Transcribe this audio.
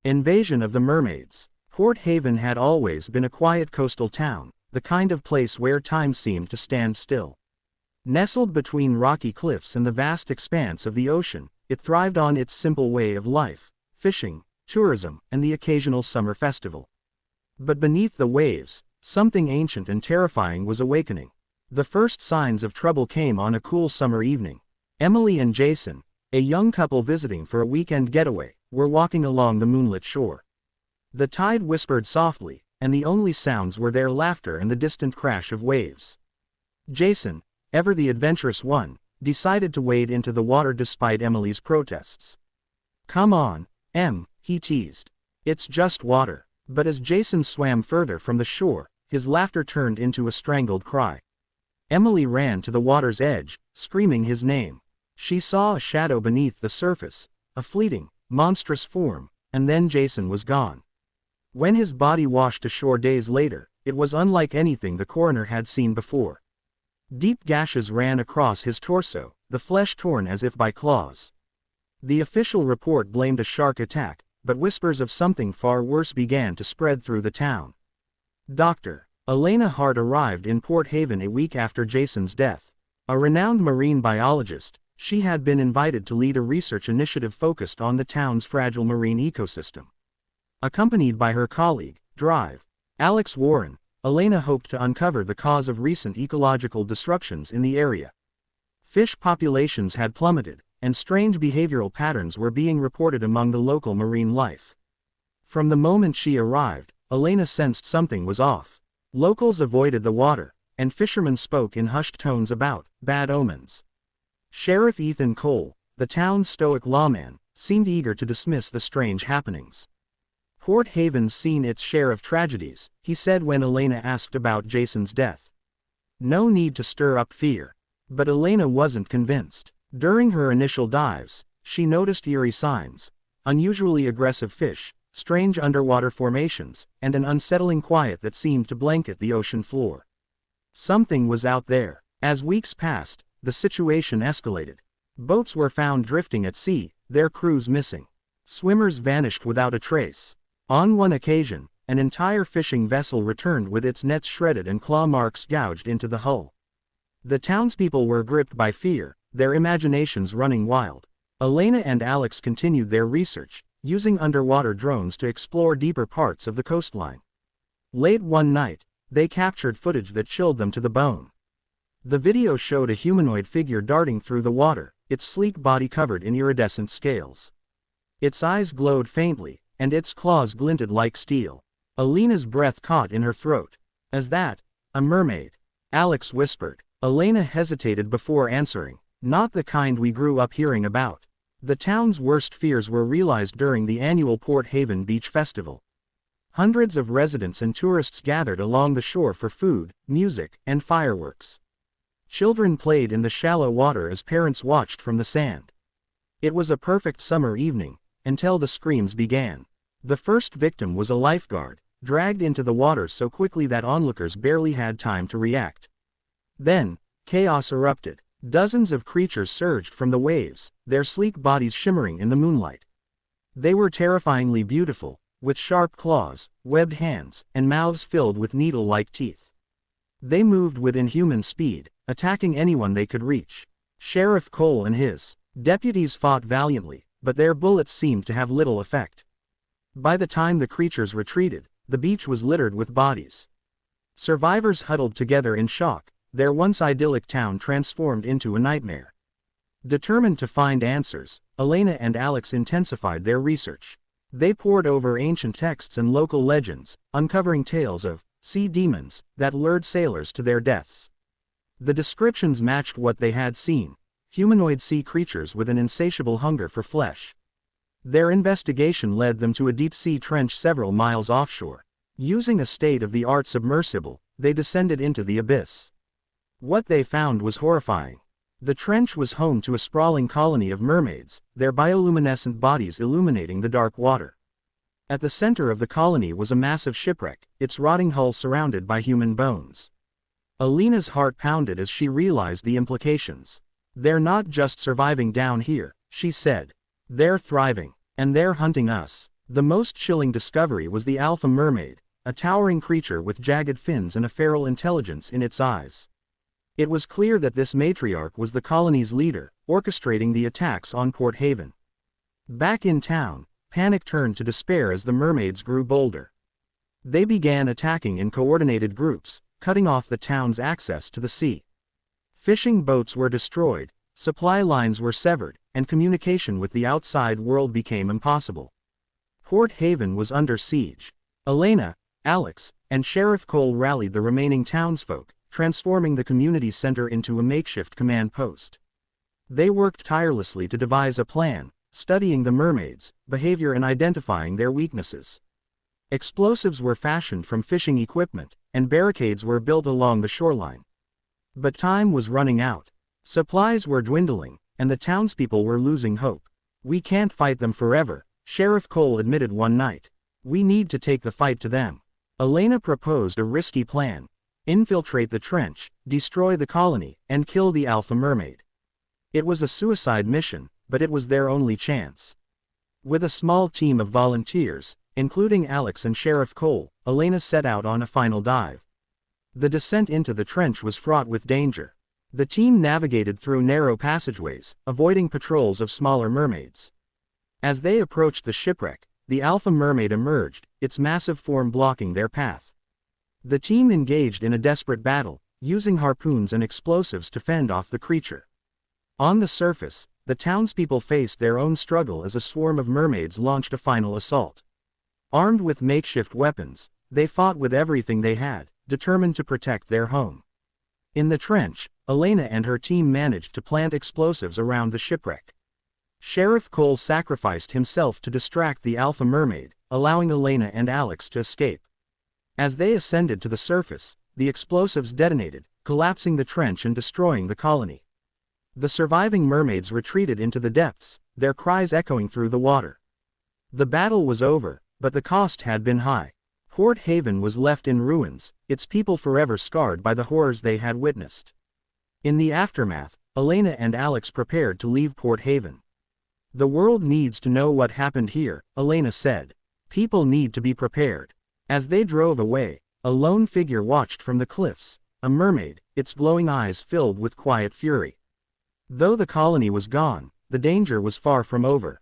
Invasion of the mermaids. Port Haven had always been a quiet coastal town, the kind of place where time seemed to stand still. Nestled between rocky cliffs and the vast expanse of the ocean, it thrived on its simple way of life: fishing, tourism, and the occasional summer festival. But beneath the waves, something ancient and terrifying was awakening. The first signs of trouble came on a cool summer evening. Emily and Jason, a young couple visiting for a weekend getaway, were walking along the moonlit shore. The tide whispered softly, and the only sounds were their laughter and the distant crash of waves. Jason, ever the adventurous one, decided to wade into the water despite Emily's protests. "Come on, Em," he teased. "It's just water." But as Jason swam further from the shore, his laughter turned into a strangled cry. Emily ran to the water's edge, screaming his name. She saw a shadow beneath the surface, a fleeting, monstrous form, and then Jason was gone. When his body washed ashore days later, it was unlike anything the coroner had seen before. Deep gashes ran across his torso, the flesh torn as if by claws. The official report blamed a shark attack, but whispers of something far worse began to spread through the town. Dr. Elena Hart arrived in Port Haven a week after Jason's death. A renowned marine biologist, she had been invited to lead a research initiative focused on the town's fragile marine ecosystem. Accompanied by her colleague, Drive, Alex Warren, Elena hoped to uncover the cause of recent ecological disruptions in the area. Fish populations had plummeted, and strange behavioral patterns were being reported among the local marine life. From the moment she arrived, Elena sensed something was off. Locals avoided the water, and fishermen spoke in hushed tones about bad omens. Sheriff Ethan Cole, the town's stoic lawman, seemed eager to dismiss the strange happenings. "Port Haven's seen its share of tragedies," he said when Elena asked about Jason's death. No need to stir up fear. But Elena wasn't convinced. During her initial dives, she noticed eerie signs: unusually aggressive fish, strange underwater formations, and an unsettling quiet that seemed to blanket the ocean floor. Something was out there. As weeks passed, the situation escalated. Boats were found drifting at sea, their crews missing. Swimmers vanished without a trace. On one occasion, an entire fishing vessel returned with its nets shredded and claw marks gouged into the hull. The townspeople were gripped by fear, their imaginations running wild. Elena and Alex continued their research, using underwater drones to explore deeper parts of the coastline. Late one night, they captured footage that chilled them to the bone. The video showed a humanoid figure darting through the water, its sleek body covered in iridescent scales. Its eyes glowed faintly, and its claws glinted like steel. Elena's breath caught in her throat. "Is that a mermaid?" Alex whispered. Elena hesitated before answering. "Not the kind we grew up hearing about." The town's worst fears were realized during the annual Port Haven Beach Festival. Hundreds of residents and tourists gathered along the shore for food, music, and fireworks. Children played in the shallow water as parents watched from the sand. It was a perfect summer evening, until the screams began. The first victim was a lifeguard, dragged into the water so quickly that onlookers barely had time to react. Then, chaos erupted. Dozens of creatures surged from the waves, their sleek bodies shimmering in the moonlight. They were terrifyingly beautiful, with sharp claws, webbed hands, and mouths filled with needle-like teeth. They moved with inhuman speed, attacking anyone they could reach. Sheriff Cole and his deputies fought valiantly, but their bullets seemed to have little effect. By the time the creatures retreated, the beach was littered with bodies. Survivors huddled together in shock, their once idyllic town transformed into a nightmare. Determined to find answers, Elena and Alex intensified their research. They pored over ancient texts and local legends, uncovering tales of sea demons that lured sailors to their deaths. The descriptions matched what they had seen: humanoid sea creatures with an insatiable hunger for flesh. Their investigation led them to a deep-sea trench several miles offshore. Using a state-of-the-art submersible, they descended into the abyss. What they found was horrifying. The trench was home to a sprawling colony of mermaids, their bioluminescent bodies illuminating the dark water. At the center of the colony was a massive shipwreck, its rotting hull surrounded by human bones. Elena's heart pounded as she realized the implications. "They're not just surviving down here," she said. "They're thriving. And they're hunting us." The most chilling discovery was the alpha mermaid, a towering creature with jagged fins and a feral intelligence in its eyes. It was clear that this matriarch was the colony's leader, orchestrating the attacks on Port Haven. Back in town, panic turned to despair as the mermaids grew bolder. They began attacking in coordinated groups, cutting off the town's access to the sea. Fishing boats were destroyed, supply lines were severed, and communication with the outside world became impossible. Port Haven was under siege. Elena, Alex, and Sheriff Cole rallied the remaining townsfolk, transforming the community center into a makeshift command post. They worked tirelessly to devise a plan, studying the mermaids' behavior and identifying their weaknesses. Explosives were fashioned from fishing equipment, and barricades were built along the shoreline. But time was running out. Supplies were dwindling, and the townspeople were losing hope. "We can't fight them forever," Sheriff Cole admitted one night. "We need to take the fight to them." Elena proposed a risky plan: infiltrate the trench, destroy the colony, and kill the alpha mermaid. It was a suicide mission, but it was their only chance. With a small team of volunteers, including Alex and Sheriff Cole, Elena set out on a final dive. The descent into the trench was fraught with danger. The team navigated through narrow passageways, avoiding patrols of smaller mermaids. As they approached the shipwreck, the alpha mermaid emerged, its massive form blocking their path. The team engaged in a desperate battle, using harpoons and explosives to fend off the creature. On the surface, the townspeople faced their own struggle as a swarm of mermaids launched a final assault. Armed with makeshift weapons, they fought with everything they had, determined to protect their home. In the trench, Elena and her team managed to plant explosives around the shipwreck. Sheriff Cole sacrificed himself to distract the alpha mermaid, allowing Elena and Alex to escape. As they ascended to the surface, the explosives detonated, collapsing the trench and destroying the colony. The surviving mermaids retreated into the depths, their cries echoing through the water. The battle was over, but the cost had been high. Port Haven was left in ruins, its people forever scarred by the horrors they had witnessed. In the aftermath, Elena and Alex prepared to leave Port Haven. "The world needs to know what happened here," Elena said. "People need to be prepared." As they drove away, a lone figure watched from the cliffs, a mermaid, its glowing eyes filled with quiet fury. Though the colony was gone, the danger was far from over.